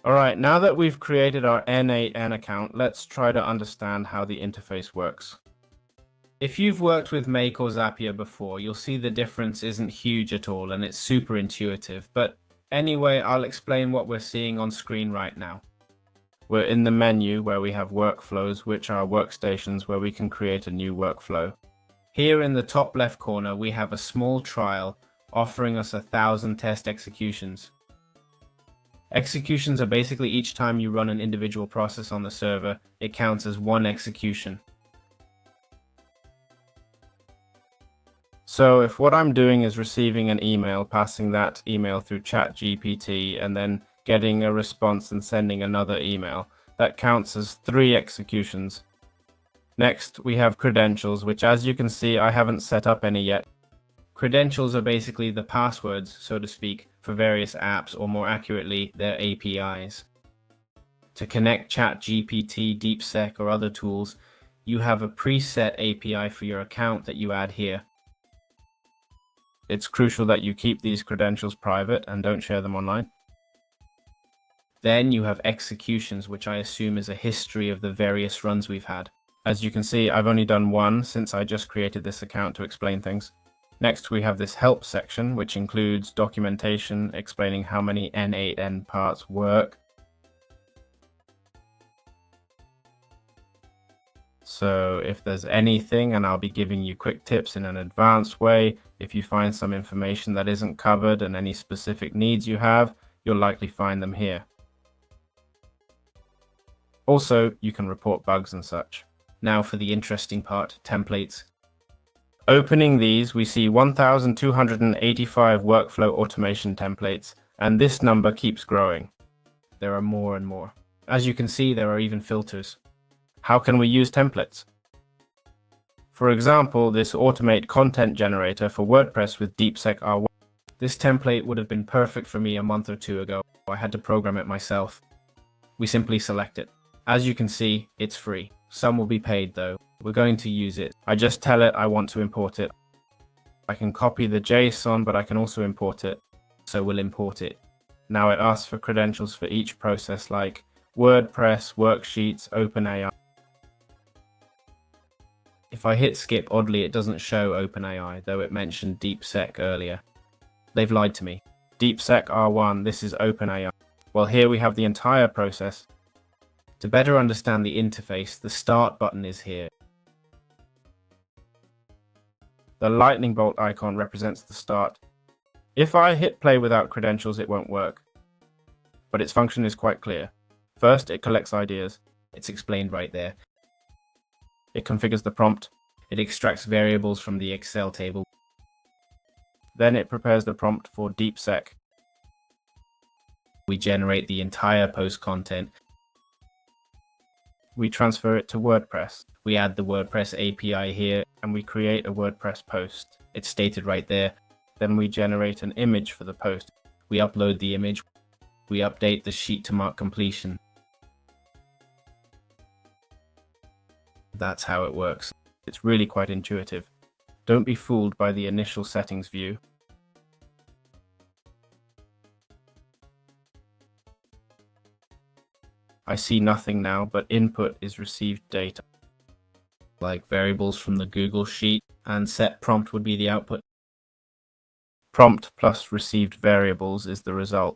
Alright, now that we've created our N8N account, let's try to understand how the interface works. If you've worked with Make or Zapier before, you'll see the difference isn't huge at all and it's super intuitive. But anyway, I'll explain what we're seeing on screen right now. We're in the menu where we have workflows, which are workstations where we can create a new workflow. Here in the top left corner, we have a small trial offering us 1,000 test executions. Executions are basically each time you run an individual process on the server, it counts as one execution. So if what I'm doing is receiving an email, passing that email through ChatGPT, and then getting a response and sending another email, that counts as 3 executions. Next, we have credentials, which as you can see, I haven't set up any yet. Credentials are basically the passwords, so to speak, for various apps, or more accurately, their APIs. To connect ChatGPT, DeepSec, or other tools, you have a preset API for your account that you add here. It's crucial that you keep these credentials private and don't share them online. Then you have executions, which I assume is a history of the various runs we've had. As you can see, I've only done one since I just created this account to explain things. Next, we have this help section, which includes documentation explaining how many N8N parts work. So if there's anything, and I'll be giving you quick tips in an advanced way, if you find some information that isn't covered and any specific needs you have, you'll likely find them here. Also, you can report bugs and such. Now for the interesting part, templates. Opening these, we see 1,285 workflow automation templates, and this number keeps growing. There are more and more. As you can see, there are even filters. How can we use templates? For example, this automate content generator for WordPress with DeepSec R1. This template would have been perfect for me a month or 2 ago. I had to program it myself. We simply select it. As you can see, it's free. Some will be paid though. We're going to use it. I just tell it I want to import it. I can copy the JSON, but I can also import it. So we'll import it. Now it asks for credentials for each process like WordPress, worksheets, OpenAI. If I hit skip, oddly it doesn't show OpenAI, though it mentioned DeepSec earlier. They've lied to me. DeepSec R1, this is OpenAI. Well, here we have the entire process. To better understand the interface, the Start button is here. The lightning bolt icon represents the start. If I hit play without credentials, it won't work. But its function is quite clear. First, it collects ideas. It's explained right there. It configures the prompt. It extracts variables from the Excel table. Then it prepares the prompt for DeepSec. We generate the entire post content. We transfer it to WordPress. We add the WordPress API here and we create a WordPress post. It's stated right there. Then we generate an image for the post. We upload the image. We update the sheet to mark completion. That's how it works. It's really quite intuitive. Don't be fooled by the initial settings view. I see nothing now, but input is received data, like variables from the Google Sheet, and set prompt would be the output. Prompt plus received variables is the result.